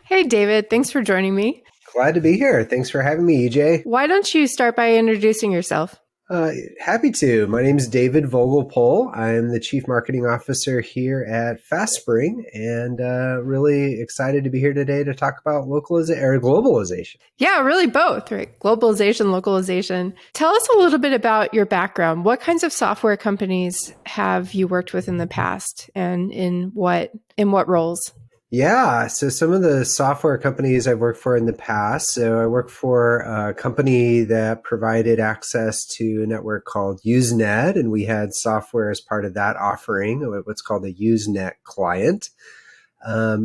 Hey, David, thanks for joining me. Glad to be here. Thanks for having me, EJ. Why don't you start by introducing yourself? Happy to. My name is David Vogelpohl. I'm the Chief Marketing Officer here at FastSpring, and really excited to be here today to talk about localization or globalization. Yeah, really both, right? Globalization, localization. Tell us a little bit about your background. What kinds of software companies have you worked with in the past and in what roles? Yeah, so some of the software companies I've worked for in the past. So I worked for a company that provided access to a network called Usenet, and we had software as part of that offering, what's called a Usenet client.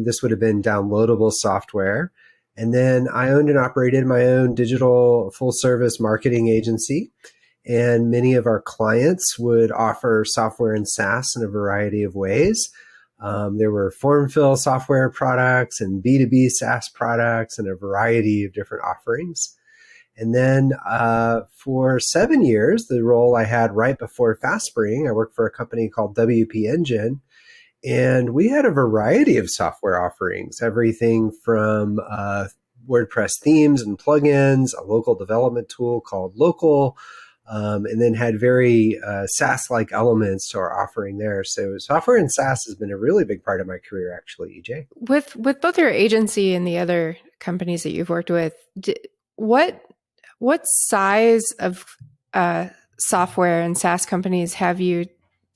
This would have been downloadable software. And then I owned and operated my own digital full service marketing agency. And many of our clients would offer software and SaaS in a variety of ways. There were form fill software products and B2B SaaS products and a variety of different offerings. And then for 7 years, the role I had right before FastSpring, I worked for a company called WP Engine. And we had a variety of software offerings, everything from WordPress themes and plugins, a local development tool called Local, and then had very SaaS-like elements to our offering there. So software and SaaS has been a really big part of my career, actually, EJ. With both your agency and the other companies that you've worked with, what size of software and SaaS companies have you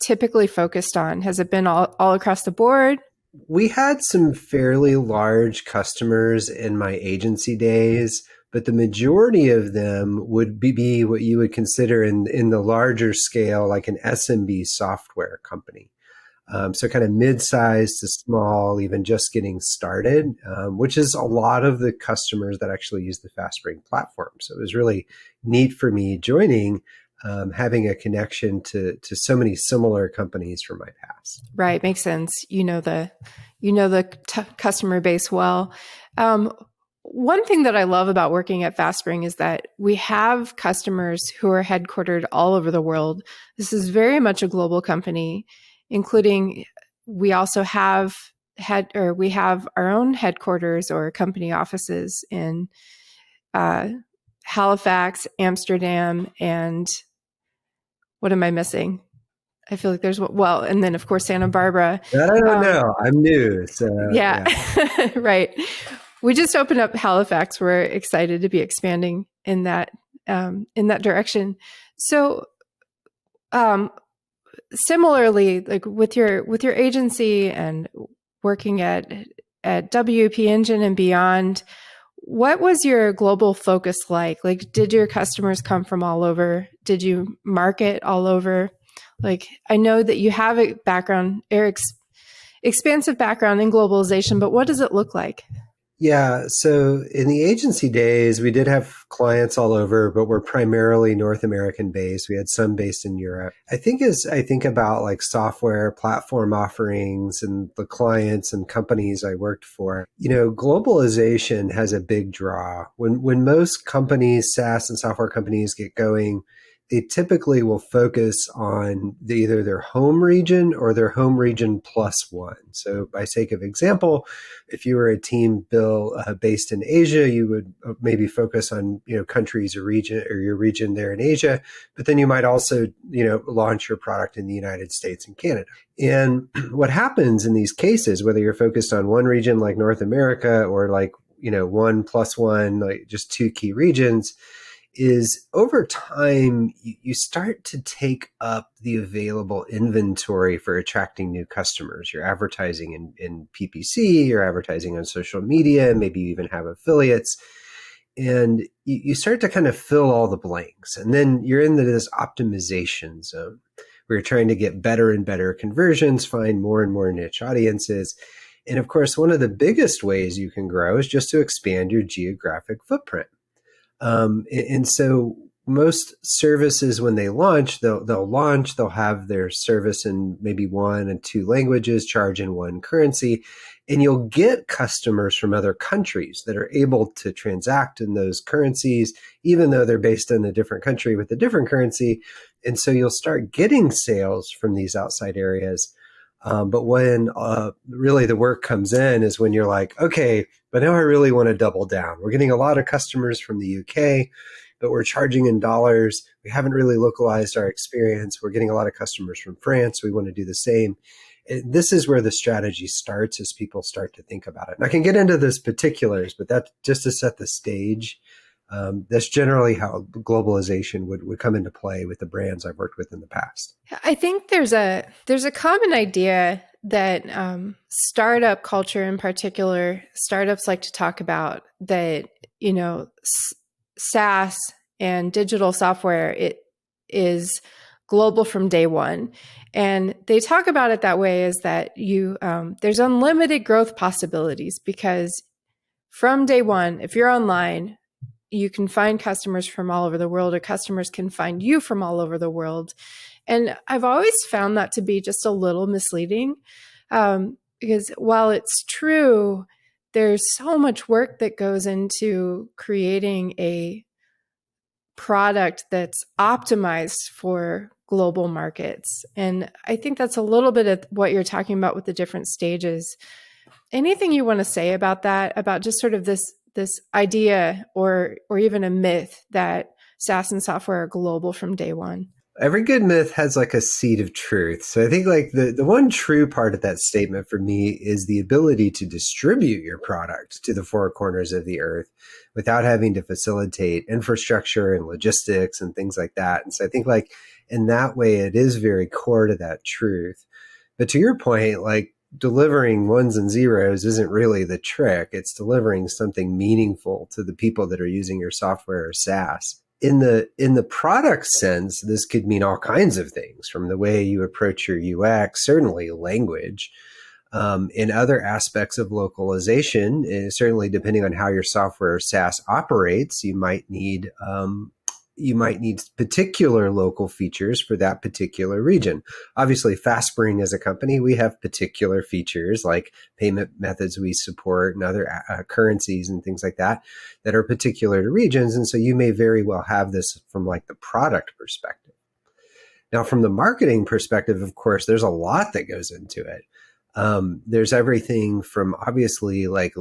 typically focused on? Has it been all across the board? We had some fairly large customers in my agency days, but the majority of them would be what you would consider in the larger scale, like an SMB software company. So kind of mid-sized to small, even just getting started, which is a lot of the customers that actually use the FastSpring platform. So it was really neat for me joining, having a connection to so many similar companies from my past. Right, makes sense. You know the customer base well. One thing that I love about working at FastSpring is that we have customers who are headquartered all over the world. This is very much a global company, including we also have we have our own headquarters or company offices in uh, Halifax, Amsterdam, and what am I missing? I feel like and then of course Santa Barbara. I don't Um, know. I'm new, so yeah, yeah. right. We just opened up Halifax. We're excited to be expanding in that direction. So, um, similarly, like with your agency and working at WP Engine and beyond, what was your global focus like? Like, did your customers come from all over? Did you market all over? Like, I know that you have a background, expansive background in globalization, but what does it look like? Yeah, so in the agency days, we did have clients all over, but we're primarily North American based. We had some based in Europe. I think as I think about like software platform offerings and the clients and companies I worked for, globalization has a big draw. When most companies, SaaS and software companies get going, they typically will focus on either their home region or their home region plus one. So by sake of example, if you were a team based in Asia, you would maybe focus on countries or region or your region there in Asia, but then you might also launch your product in the United States and Canada. And what happens in these cases, whether you're focused on one region like North America or like one plus one, like just two key regions, is over time, you start to take up the available inventory for attracting new customers. You're advertising in PPC, you're advertising on social media, maybe you even have affiliates. And you start to kind of fill all the blanks. And then you're into this optimization zone where you're trying to get better and better conversions, find more and more niche audiences. And of course, one of the biggest ways you can grow is just to expand your geographic footprint. And so most services, when they launch, they'll have their service in maybe one and two languages, charge in one currency, and you'll get customers from other countries that are able to transact in those currencies, even though they're based in a different country with a different currency. And so you'll start getting sales from these outside areas. But when really the work comes in is when you're like, okay, but now I really want to double down. We're getting a lot of customers from the UK, but we're charging in dollars. We haven't really localized our experience. We're getting a lot of customers from France. We want to do the same. This is where the strategy starts as people start to think about it. And I can get into this particulars, but that just to set the stage. That's generally how globalization would come into play with the brands I've worked with in the past. I think there's a common idea that startup culture, in particular, startups like to talk about that. SaaS and digital software, it is global from day one, and they talk about it that way, is that there's unlimited growth possibilities because from day one, if you're online, you can find customers from all over the world, or customers can find you from all over the world. And I've always found that to be just a little misleading, because while it's true, there's so much work that goes into creating a product that's optimized for global markets. And I think that's a little bit of what you're talking about with the different stages. Anything you want to say about that, about just sort of this idea or even a myth that SaaS and software are global from day one? Every good myth has like a seed of truth. So I think like the one true part of that statement for me is the ability to distribute your product to the four corners of the earth without having to facilitate infrastructure and logistics and things like that. And so I think like in that way, it is very core to that truth. But to your point, like delivering ones and zeros isn't really the trick. It's delivering something meaningful to the people that are using your software or SaaS. In the product sense, this could mean all kinds of things, from the way you approach your UX, certainly language. In other aspects of localization, certainly depending on how your software or SaaS operates, you might need particular local features for that particular region. Obviously, FastSpring as a company, we have particular features like payment methods we support and other currencies and things like that that are particular to regions. And so you may very well have this from like the product perspective. Now, from the marketing perspective, of course, there's a lot that goes into it. There's everything from obviously like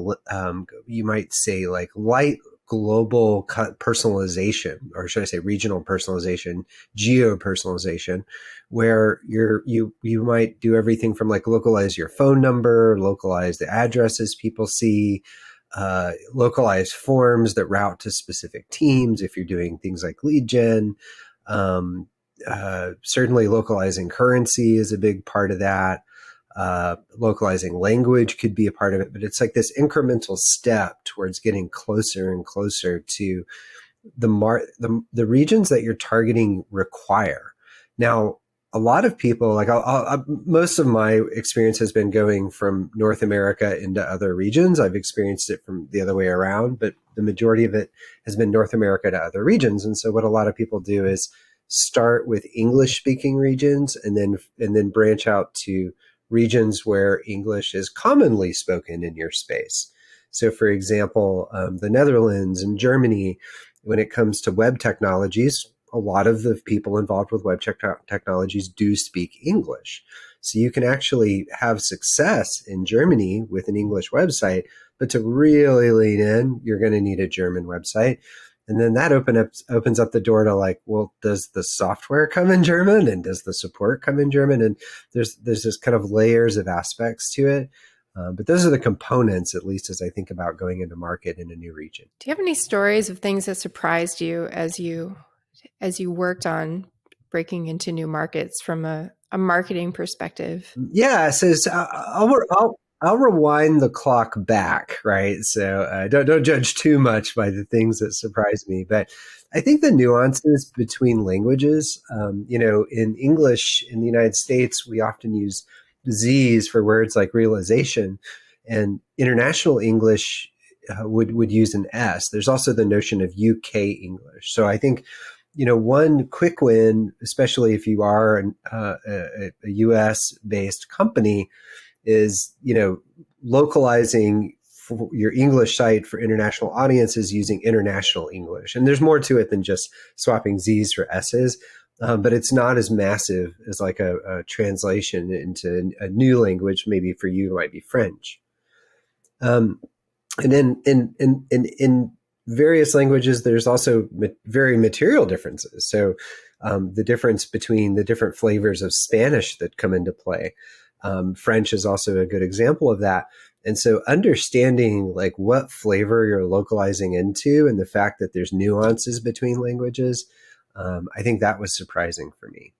you might say like light global personalization, or should I say regional personalization, geo personalization, where you might do everything from like localize your phone number, localize the addresses people see, localize forms that route to specific teams if you're doing things like lead gen. Certainly localizing currency is a big part of that. Localizing language could be a part of it, but it's like this incremental step towards getting closer and closer to the regions that you're targeting require. Now, a lot of people, like most of my experience has been going from North America into other regions. I've experienced it from the other way around, but the majority of it has been North America to other regions. And so what a lot of people do is start with English speaking regions and then branch out to regions where English is commonly spoken in your space. So for example, the Netherlands and Germany, when it comes to web technologies, a lot of the people involved with web technologies do speak English. So you can actually have success in Germany with an English website, but to really lean in, you're going to need a German website. And then that opens up the door to like, well, does the software come in German and does the support come in German? And there's this kind of layers of aspects to it. But those are the components, at least as I think about going into market in a new region. Do you have any stories of things that surprised you as you worked on breaking into new markets from a marketing perspective? Yeah, so I'll rewind the clock back, right? So don't judge too much by the things that surprise me, but I think the nuances between languages, in English in the United States, we often use Z's for words like realization, and international English would use an S. There's also the notion of UK English. So I think one quick win, especially if you are a US based company, is, localizing for your English site for international audiences using international English. And there's more to it than just swapping Z's for S's. but it's not as massive as like a translation into a new language. Maybe for you, it might be French. Um, and then in various languages, there's also very material differences. So the difference between the different flavors of Spanish that come into play. French is also a good example of that. And so understanding like what flavor you're localizing into and the fact that there's nuances between languages, I think that was surprising for me.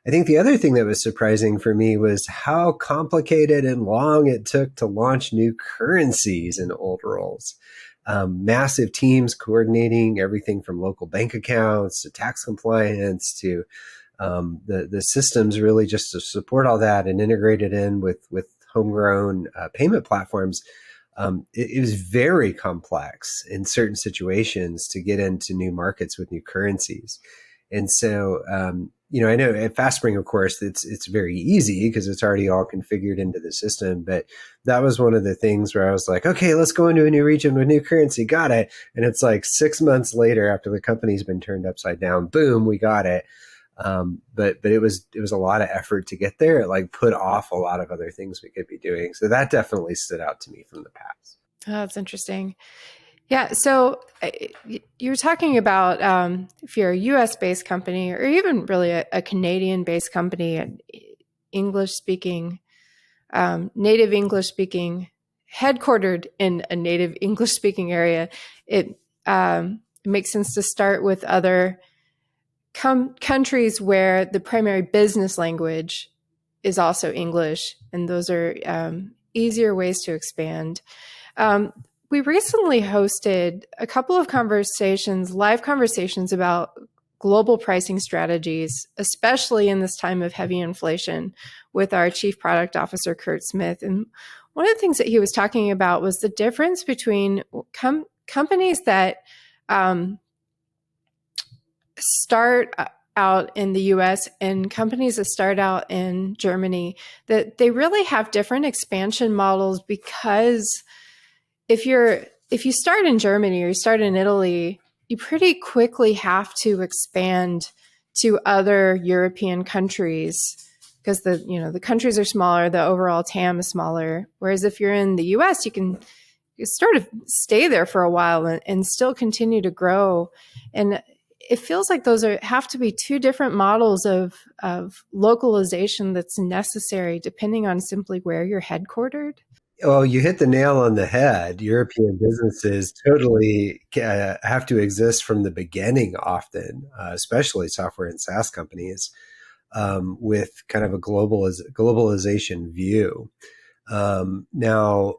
I think the other thing that was surprising for me was how complicated and long it took to launch new currencies in old roles. Massive teams coordinating everything from local bank accounts to tax compliance to the systems really just to support all that and integrate it in with homegrown payment platforms. It was very complex in certain situations to get into new markets with new currencies. And so, I know at FastSpring, of course, it's very easy because it's already all configured into the system. But that was one of the things where I was like, okay, let's go into a new region with new currency. Got it. And it's like 6 months later after the company's been turned upside down, boom, we got it. But it was a lot of effort to get there. It like put off a lot of other things we could be doing. So that definitely stood out to me from the past. Oh, that's interesting. Yeah. So you were talking about if you're a US based company or even really a Canadian based company, and English speaking, native English speaking, headquartered in a native English speaking area, it makes sense to start with other countries where the primary business language is also English. And those are easier ways to expand. We recently hosted a couple of live conversations about global pricing strategies, especially in this time of heavy inflation, with our Chief Product Officer, Kurt Smith. And one of the things that he was talking about was the difference between companies that start out in the US and companies that start out in Germany, that they really have different expansion models, because if you start in Germany or you start in Italy, you pretty quickly have to expand to other European countries because the countries are smaller, the overall TAM is smaller. Whereas if you're in the US, you sort of stay there for a while and still continue to grow. And it feels like those have to be two different models of localization that's necessary depending on simply where you're headquartered. Oh, you hit the nail on the head. European businesses totally have to exist from the beginning often, especially software and SaaS companies, with kind of a globalization view. Now,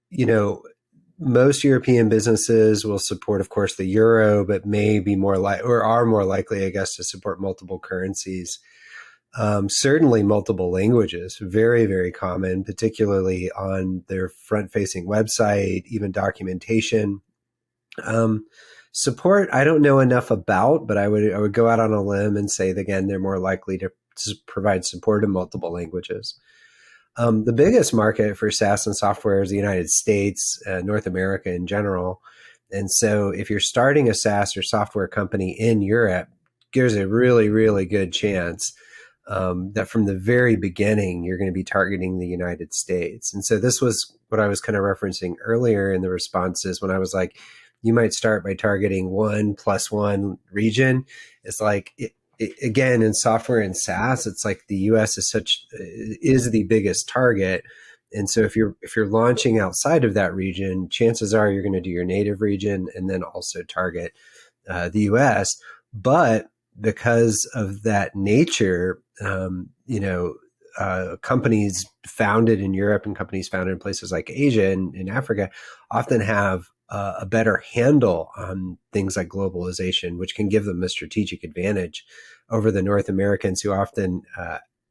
you know, most European businesses will support, of course, the euro, but may be more or are more likely, I guess, to support multiple currencies. Certainly multiple languages, very, very common, particularly on their front-facing website, even documentation. Um, Support, I don't know enough about, but I would go out on a limb and say that, again, they're more likely to provide support in multiple languages. The biggest market for SaaS and software is the United States, North America in general. And so if you're starting a SaaS or software company in Europe, there's a really, really good chance that from the very beginning, you're going to be targeting the United States. And so this was what I was kind of referencing earlier in the responses when I was like, you might start by targeting 1+1 region. It's like, again, in software and SaaS, it's like the US is the biggest target. And so if you're launching outside of that region, chances are you're going to do your native region and then also target the US. But because of that nature, companies founded in Europe and companies founded in places like Asia and in Africa often have a better handle on things like globalization, which can give them a strategic advantage over the North Americans who often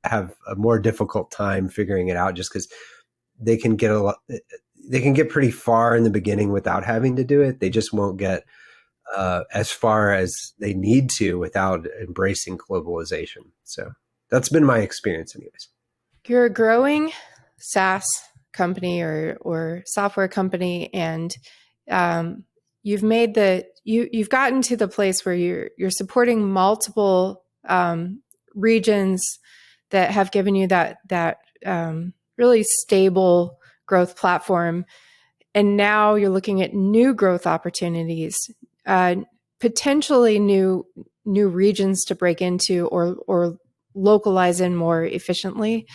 have a more difficult time figuring it out just because they can get pretty far in the beginning without having to do it. They just won't get as far as they need to without embracing globalization. So that's been my experience anyways. You're a growing SaaS company or software company, and you've gotten to the place where you're supporting multiple um, regions that have given you that really stable growth platform, and now you're looking at new growth opportunities, uh, potentially new regions to break into or localize in more efficiently.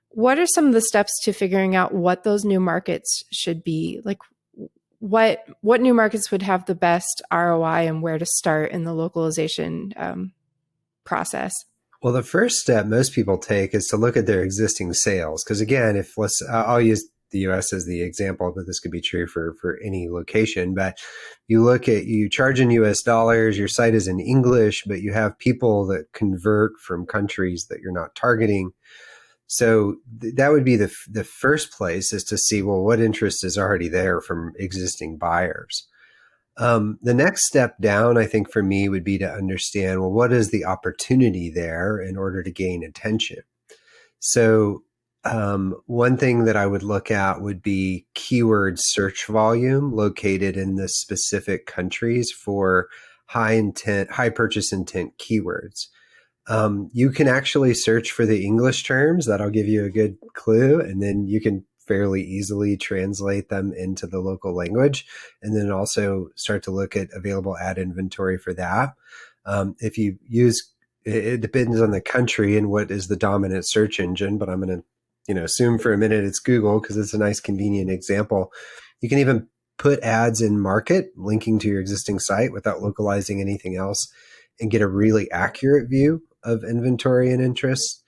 What are some of the steps to figuring out what those new markets should be? Like what new markets would have the best ROI and where to start in the localization process? Well, the first step most people take is to look at their existing sales. Because again, if I'll use the US as the example, but this could be true for any location. But you charge in US dollars, your site is in English, but you have people that convert from countries that you're not targeting. So that would be the first place, is to see, well, what interest is already there from existing buyers. The next step down, I think, for me would be to understand, well, what is the opportunity there in order to gain attention? So one thing that I would look at would be keyword search volume located in the specific countries for high purchase intent keywords. You can actually search for the English terms. That'll give you a good clue. And then you can fairly easily translate them into the local language. And then also start to look at available ad inventory for that. If you use, it depends on the country and what is the dominant search engine, but I'm going to, assume for a minute it's Google because it's a nice convenient example. You can even put ads in market linking to your existing site without localizing anything else and get a really accurate view of inventory and interest.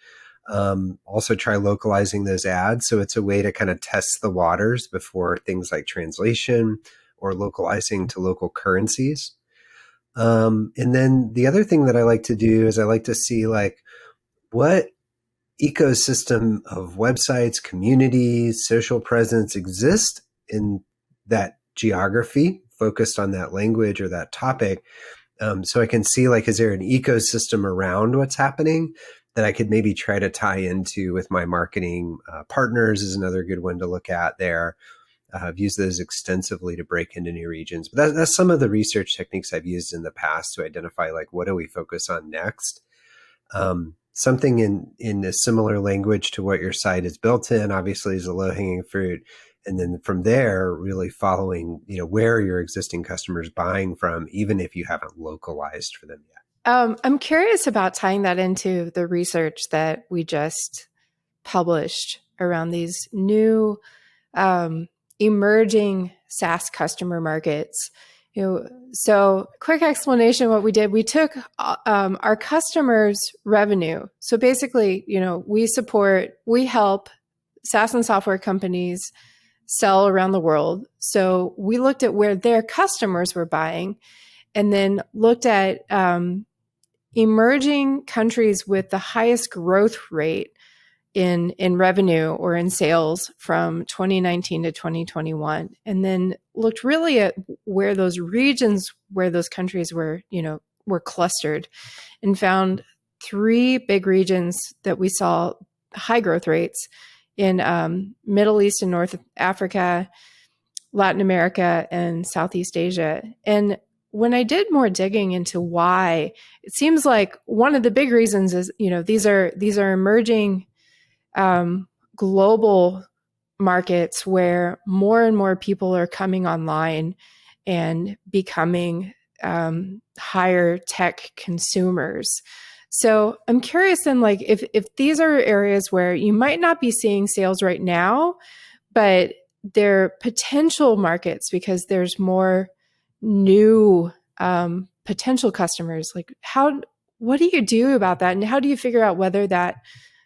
Also try localizing those ads. So it's a way to kind of test the waters before things like translation or localizing to local currencies. And then the other thing that I like to do is I like to see like what ecosystem of websites, communities, social presence exist in that geography focused on that language or that topic. So I can see like, is there an ecosystem around what's happening that I could maybe try to tie into with my marketing partners is another good one to look at there. I've used those extensively to break into new regions. But that's some of the research techniques I've used in the past to identify like, what do we focus on next? Something in a similar language to what your site is built in, obviously, is a low-hanging fruit. And then from there, really following, where your existing customers buying from, even if you haven't localized for them yet. I'm curious about tying that into the research that we just published around these new emerging SaaS customer markets. So quick explanation of what we did. We took our customers' revenue. So basically, we help SaaS and software companies sell around the world. So we looked at where their customers were buying and then looked at emerging countries with the highest growth rate in revenue or in sales from 2019 to 2021, and then looked really at where those regions, where those countries were clustered, and found three big regions that we saw high growth rates in Middle East and North Africa, Latin America, and Southeast Asia. And when I did more digging into why, it seems like one of the big reasons is, these are emerging global markets where more and more people are coming online and becoming higher tech consumers. So I'm curious then, like, if these are areas where you might not be seeing sales right now, but they're potential markets because there's more new potential customers, like what do you do about that? And how do you figure out whether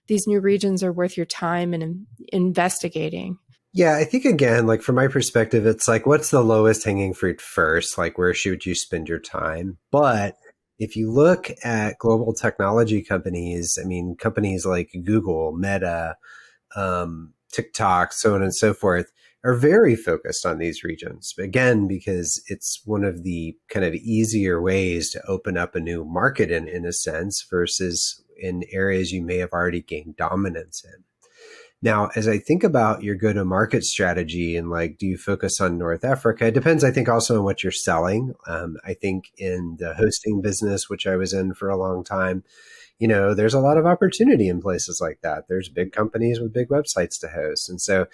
these new regions are worth your time and investigating? Yeah, I think again, like from my perspective, it's like, what's the lowest hanging fruit first? Like, where should you spend your time? But if you look at global technology companies, I mean, companies like Google, Meta, TikTok, so on and so forth, are very focused on these regions. Again, because it's one of the kind of easier ways to open up a new market in a sense versus in areas you may have already gained dominance in. Now, as I think about your go to market strategy and like, do you focus on North Africa? It depends, I think, also on what you're selling. I think in the hosting business, which I was in for a long time, there's a lot of opportunity in places like that. There's big companies with big websites to host. And so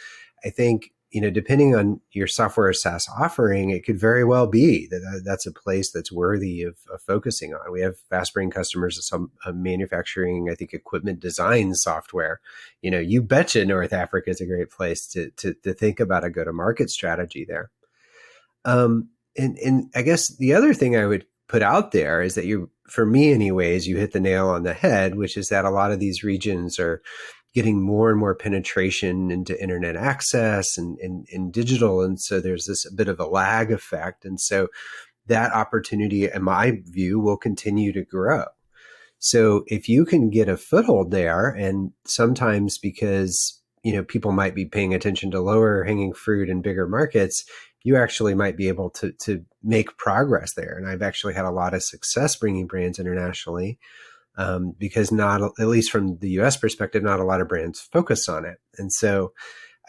I think, depending on your software or SaaS offering, it could very well be that that's a place that's worthy of focusing on. We have FastSpring customers of some manufacturing, I think, equipment design software. You betcha North Africa is a great place to think about a go-to-market strategy there. And I guess the other thing I would put out there is that for me anyways, you hit the nail on the head, which is that a lot of these regions are getting more and more penetration into internet access and digital. And so there's this a bit of a lag effect. And so that opportunity, in my view, will continue to grow. So if you can get a foothold there, and sometimes because people might be paying attention to lower hanging fruit in bigger markets, you actually might be able to make progress there. And I've actually had a lot of success bringing brands internationally, because not, at least from the US perspective, not a lot of brands focus on it. And so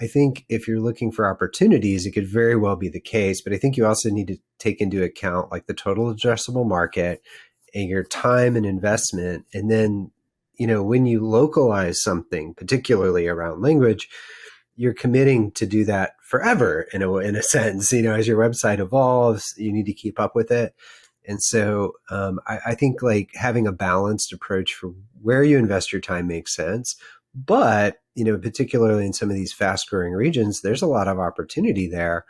I think if you're looking for opportunities, it could very well be the case. But I think you also need to take into account like the total addressable market and your time and investment. And then, when you localize something, particularly around language, you're committing to do that forever in a sense. As your website evolves, you need to keep up with it. And so I think like having a balanced approach for where you invest your time makes sense. But, particularly in some of these fast growing regions, there's a lot of opportunity there.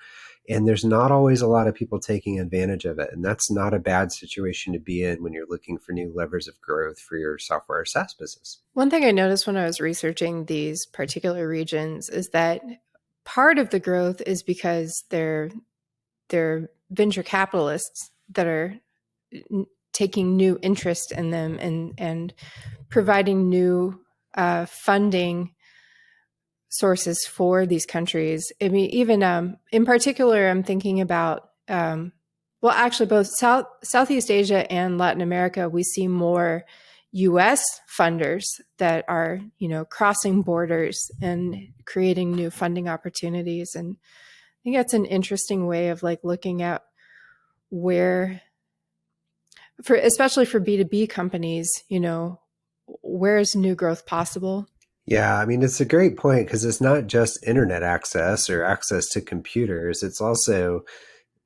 And there's not always a lot of people taking advantage of it. And that's not a bad situation to be in when you're looking for new levers of growth for your software or SaaS business. One thing I noticed when I was researching these particular regions is that part of the growth is because they're venture capitalists that are taking new interest in them and providing new funding sources for these countries. I mean, even in particular, I'm thinking about actually, both Southeast Asia and Latin America. We see more U.S. funders that are, crossing borders and creating new funding opportunities. And I think that's an interesting way of like looking at where, especially for B2B companies, where's new growth possible? Yeah, I mean, it's a great point because it's not just internet access or access to computers. It's also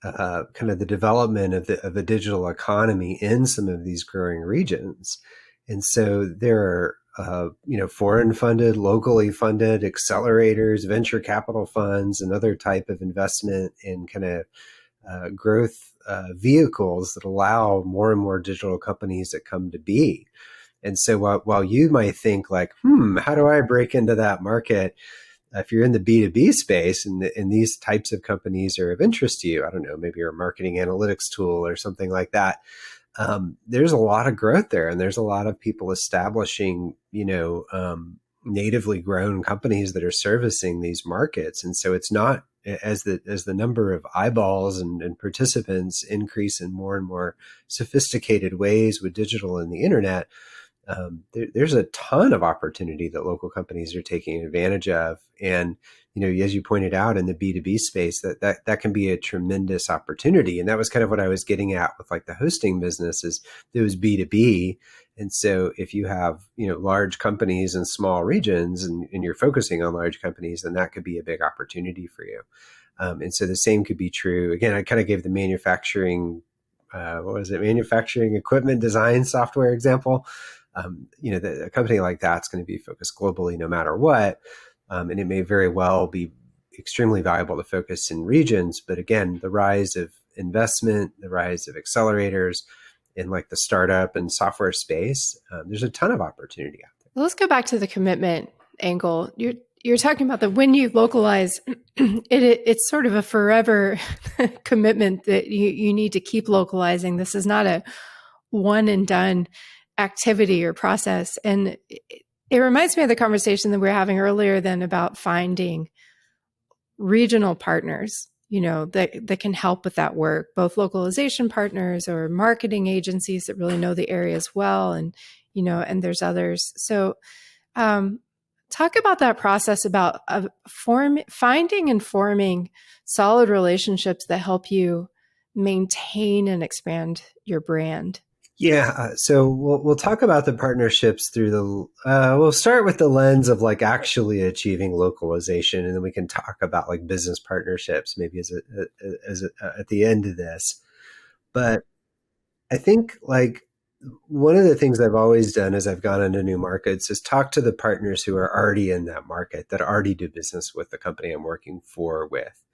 kind of the development of a digital economy in some of these growing regions. And so there are, foreign funded, locally funded accelerators, venture capital funds, and other type of investment in kind of growth vehicles that allow more and more digital companies that come to be. And so while you might think like, how do I break into that market? If you're in the B2B space and these types of companies are of interest to you, I don't know, maybe you're a marketing analytics tool or something like that. There's a lot of growth there, and there's a lot of people establishing, natively grown companies that are servicing these markets. And so it's not as the number of eyeballs and participants increase in more and more sophisticated ways with digital and the internet. There's a ton of opportunity that local companies are taking advantage of. And, as you pointed out in the B2B space, that can be a tremendous opportunity. And that was kind of what I was getting at with like the hosting business is it was B2B. And so if you have, large companies in small regions and you're focusing on large companies, then that could be a big opportunity for you. And so the same could be true. Again, I kind of gave the manufacturing, manufacturing equipment design software example. A company like that's going to be focused globally no matter what. And it may very well be extremely valuable to focus in regions. But again, the rise of investment, the rise of accelerators in like the startup and software space, there's a ton of opportunity out there. Well, let's go back to the commitment angle. You're talking about that when you localize, it's sort of a forever commitment that you need to keep localizing. This is not a one and done activity or process. And it reminds me of the conversation that we were having earlier then about finding regional partners, that can help with that work, both localization partners or marketing agencies that really know the areas well. And, and there's others. So, Talk about that process about finding and forming solid relationships that help you maintain and expand your brand. Yeah, so we'll talk about the partnerships through the we'll start with the lens of like actually achieving localization, and then we can talk about like business partnerships maybe at the end of this. But I think like one of the things I've always done as I've gone into new markets is talk to the partners who are already in that market that already do business with the company I'm working for with.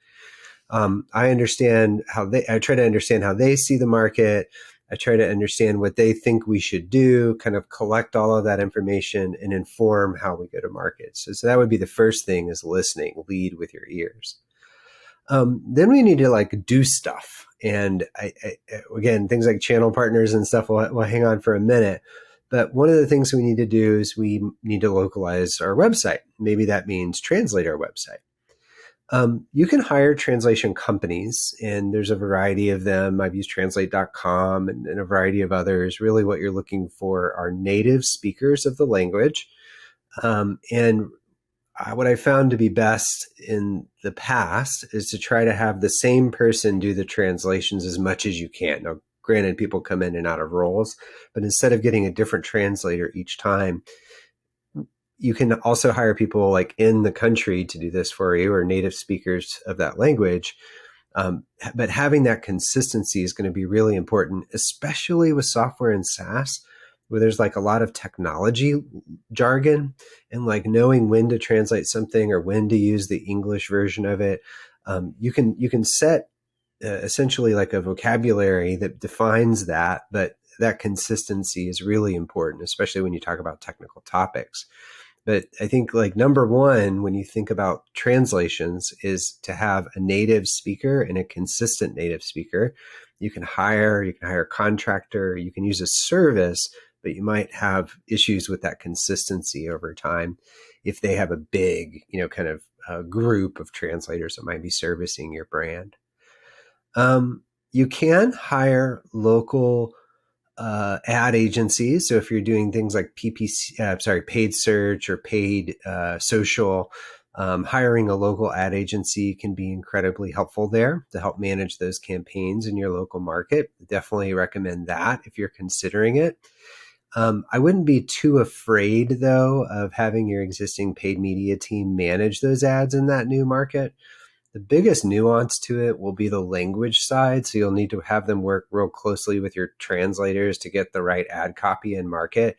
I understand I try to understand how they see the market. I try to understand what they think we should do, kind of collect all of that information and inform how we go to market. So that would be the first thing is listening, lead with your ears. Then we need to like do stuff. And again, things like channel partners and stuff, we'll hang on for a minute. But one of the things we need to do is we need to localize our website. Maybe that means translate our website. You can hire translation companies, and there's a variety of them. I've used translate.com and a variety of others. Really, what you're looking for are native speakers of the language. And what I found to be best in the past is to try to have the same person do the translations as much as you can. Now, granted, people come in and out of roles, but instead of getting a different translator each time, you can also hire people like in the country to do this for you or native speakers of that language. But having that consistency is going to be really important, especially with software and SaaS, where there's like a lot of technology jargon and like knowing when to translate something or when to use the English version of it. You can set essentially like a vocabulary that defines that, but that consistency is really important, especially when you talk about technical topics. But I think like number one, when you think about translations is to have a native speaker and a consistent native speaker. You can hire a contractor, you can use a service, but you might have issues with that consistency over time if they have a big, kind of group of translators that might be servicing your brand. You can hire local ad agencies. So if you're doing things like paid search or paid social, hiring a local ad agency can be incredibly helpful there to help manage those campaigns in your local market. Definitely recommend that if you're considering it. I wouldn't be too afraid, though, of having your existing paid media team manage those ads in that new market. The biggest nuance to it will be the language side. So you'll need to have them work real closely with your translators to get the right ad copy and market.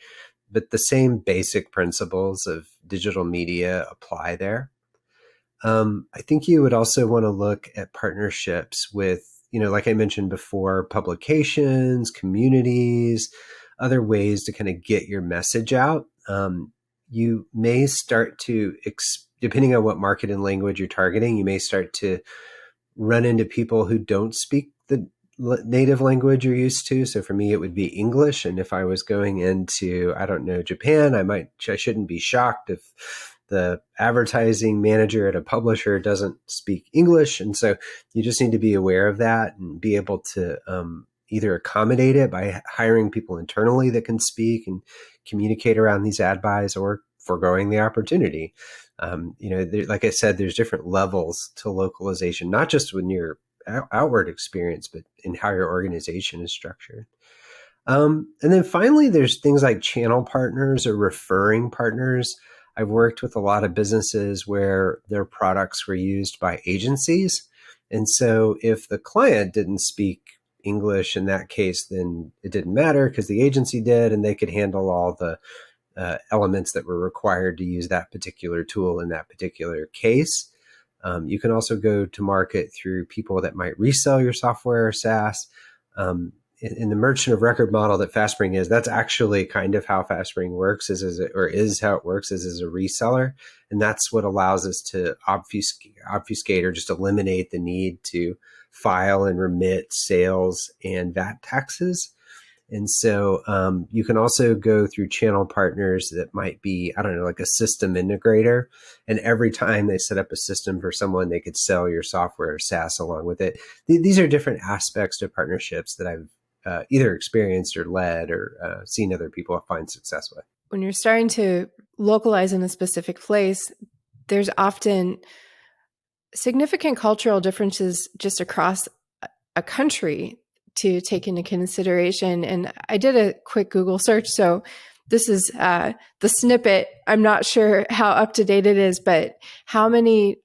But the same basic principles of digital media apply there. I think you would also want to look at partnerships with, like I mentioned before, publications, communities, other ways to kind of get your message out. You may start to depending on what market and language you're targeting, you may start to run into people who don't speak the native language you're used to. So for me, it would be English. And if I was going into, I don't know, Japan, I shouldn't be shocked if the advertising manager at a publisher doesn't speak English. And so you just need to be aware of that and be able to either accommodate it by hiring people internally that can speak and communicate around these ad buys, or foregoing the opportunity. Like I said, there's different levels to localization, not just when your outward experience, but in how your organization is structured. And then finally, there's things like channel partners or referring partners. I've worked with a lot of businesses where their products were used by agencies. And so if the client didn't speak English in that case, then it didn't matter because the agency did, and they could handle all the elements that were required to use that particular tool in that particular case. You can also go to market through people that might resell your software or SaaS. In the merchant of record model that FastSpring is, that's actually kind of how FastSpring works, is how it works is as a reseller. And that's what allows us to obfuscate or just eliminate the need to file and remit sales and VAT taxes. And so you can also go through channel partners that might be, I don't know, like a system integrator. And every time they set up a system for someone, they could sell your software or SaaS along with it. These are different aspects to partnerships that I've either experienced or led or seen other people find success with. when you're starting to localize in a specific place, there's often significant cultural differences just across a country to take into consideration. And I did a quick Google search. So this is the snippet. I'm not sure how up to date it is, but how many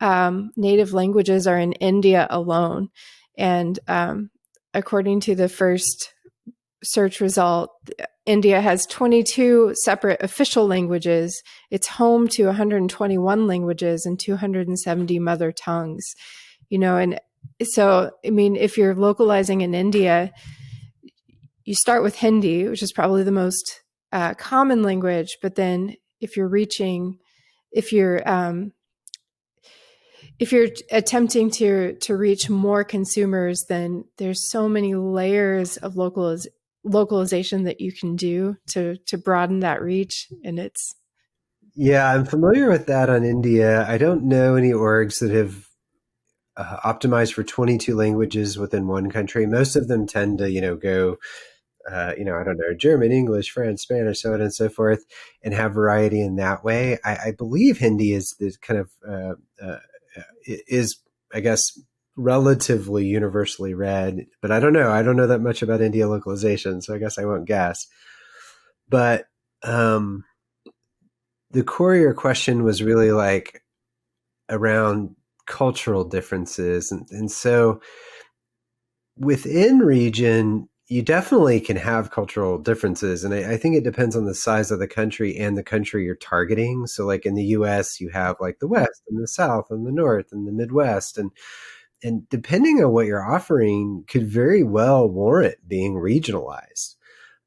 native languages are in India alone? And according to the first search result, India has 22 separate official languages. It's home to 121 languages and 270 mother tongues. And so, I mean, if you're localizing in India, you start with Hindi, which is probably the most common language. But then, if you're if you're attempting to reach more consumers, then there's so many layers of localization that you can do to broaden that reach, and it's Yeah, I'm familiar with that on India. I don't know any orgs that have optimized for 22 languages within one country. Most of them tend to, go, I don't know, German, English, French, Spanish, so on and so forth, and have variety in that way. I believe Hindi is this kind of, is, I guess, relatively universally read, but I don't know. I don't know that much about India localization, so I guess I won't guess. But the core of your question was really like around cultural differences. And so within region, you definitely can have cultural differences. And I think it depends on the size of the country and the country you're targeting. So like in the US, you have like the West and the South and the North and the Midwest. And depending on what you're offering could very well warrant being regionalized.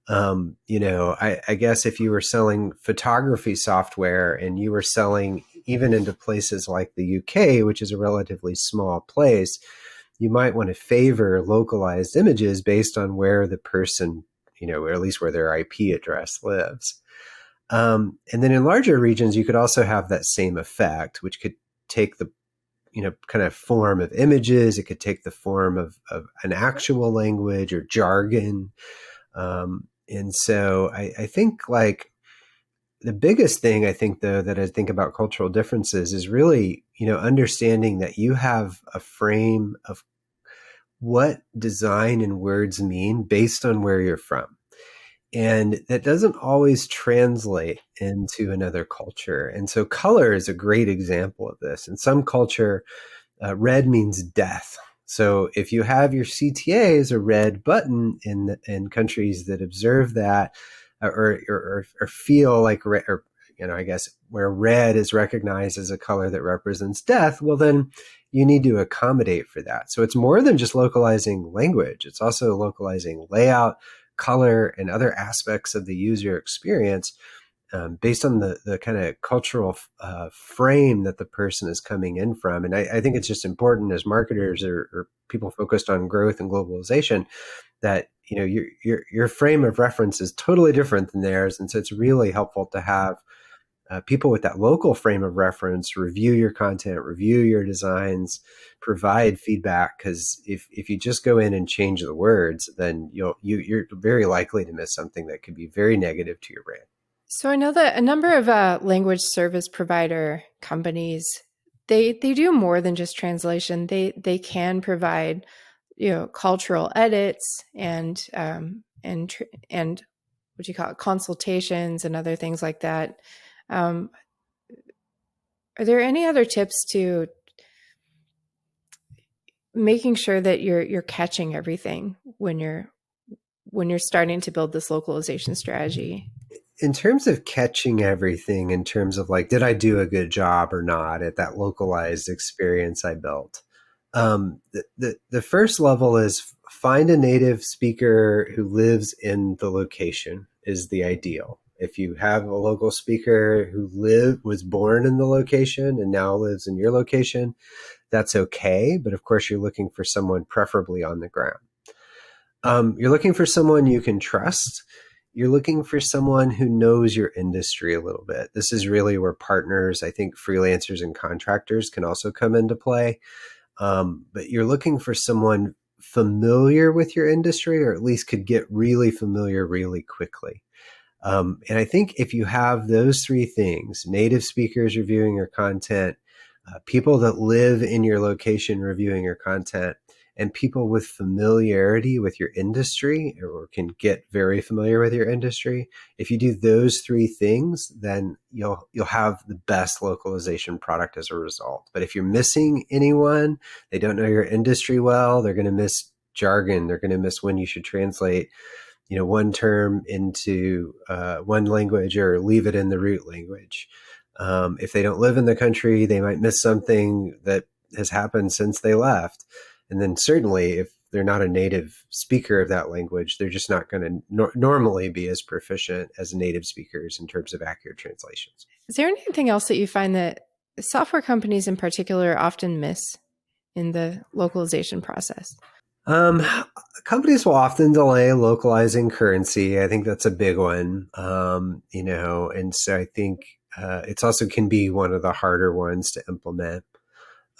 I guess if you were selling photography software and you were selling even into places like the UK, which is a relatively small place, you might want to favor localized images based on where the person, or at least where their IP address lives. And then in larger regions, you could also have that same effect, which could take the kind of form of images. It could take the form of an actual language or jargon. And so I think like the biggest thing I think though that I think about cultural differences is really, understanding that you have a frame of what design and words mean based on where you're from. And that doesn't always translate into another culture. And so color is a great example of this. In some culture, red means death. So if you have your CTA as a red button in countries that observe that, or feel like or I guess where red is recognized as a color that represents death, well then you need to accommodate for that. So it's more than just localizing language. It's also localizing layout, color, and other aspects of the user experience based on the kind of cultural frame that the person is coming in from. And I think it's just important as marketers or people focused on growth and globalization that your frame of reference is totally different than theirs. And so it's really helpful to have people with that local frame of reference review your content, review your designs, provide feedback. Because if you just go in and change the words, then you're very likely to miss something that could be very negative to your brand. So I know that a number of language service provider companies, they do more than just translation. They can provide cultural edits and what do you call it, consultations and other things like that. Um, are there any other tips to making sure that you're catching everything when you're starting to build this localization strategy? In terms of catching everything, in terms of like, did I do a good job or not at that localized experience I built? The first level is find a native speaker who lives in the location is the ideal. If you have a local speaker who was born in the location and now lives in your location, that's okay. But of course, you're looking for someone preferably on the ground. You're looking for someone you can trust. You're looking for someone who knows your industry a little bit. This is really where partners, I think freelancers and contractors can also come into play. But you're looking for someone familiar with your industry, or at least could get really familiar really quickly. And I think if you have those three things, native speakers reviewing your content, people that live in your location reviewing your content, and people with familiarity with your industry or can get very familiar with your industry, if you do those three things, then you'll have the best localization product as a result. But if you're missing anyone, they don't know your industry well, they're going to miss jargon, they're going to miss when you should translate one term into one language or leave it in the root language. If they don't live in the country, they might miss something that has happened since they left. And then certainly if they're not a native speaker of that language, they're just not going to normally be as proficient as native speakers in terms of accurate translations. Is there anything else that you find that software companies in particular often miss in the localization process? Um, Companies will often delay localizing currency. I think that's a big one. And so I think it's also can be one of the harder ones to implement.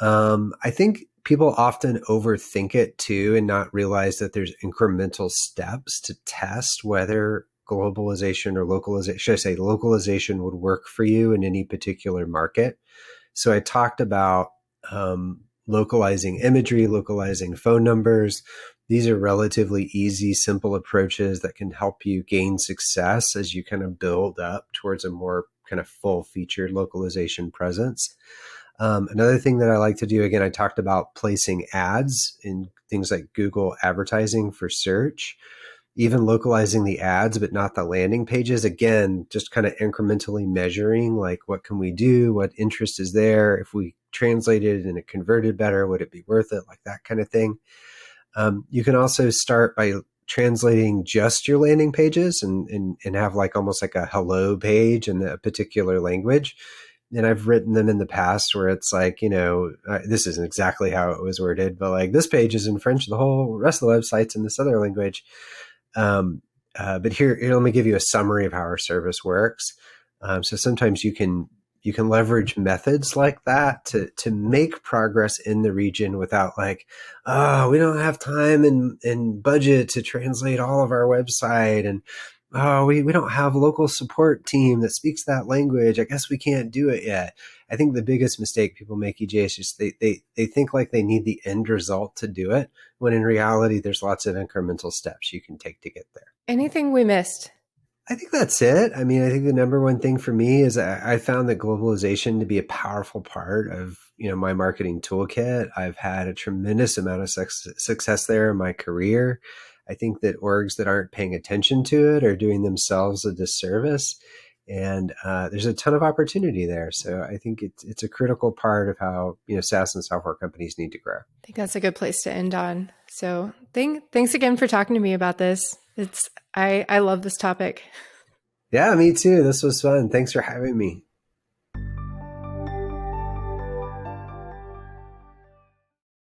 I think people often overthink it too and not realize that there's incremental steps to test whether globalization or localization, should I say localization would work for you in any particular market. So I talked about localizing imagery, localizing phone numbers. These are relatively easy, simple approaches that can help you gain success as you kind of build up towards a more kind of full featured localization presence. Another thing that I like to do, again, I talked about placing ads in things like Google advertising for search, even localizing the ads, but not the landing pages. Again, just kind of incrementally measuring, like, what can we do? What interest is there? If we translated and it converted better, would it be worth it? Like that kind of thing. You can also start by translating just your landing pages and have like almost like a hello page in a particular language. And I've written them in the past where it's like, this isn't exactly how it was worded, but like this page is in French, the whole rest of the website's in this other language. But here, let me give you a summary of how our service works. So sometimes you can leverage methods like that to make progress in the region without like, oh, we don't have time and budget to translate all of our website, and oh, we don't have a local support team that speaks that language. I guess we can't do it yet. I think the biggest mistake people make, EJ, is just they think like they need the end result to do it, when in reality, there's lots of incremental steps you can take to get there. Anything we missed? I think that's it. I mean, I think the number one thing for me is I found that globalization to be a powerful part of, my marketing toolkit. I've had a tremendous amount of success there in my career. I think that orgs that aren't paying attention to it are doing themselves a disservice. And there's a ton of opportunity there. So I think it's a critical part of how, SaaS and software companies need to grow. I think that's a good place to end on. So thanks again for talking to me about this. I love this topic. Yeah, me too. This was fun. Thanks for having me.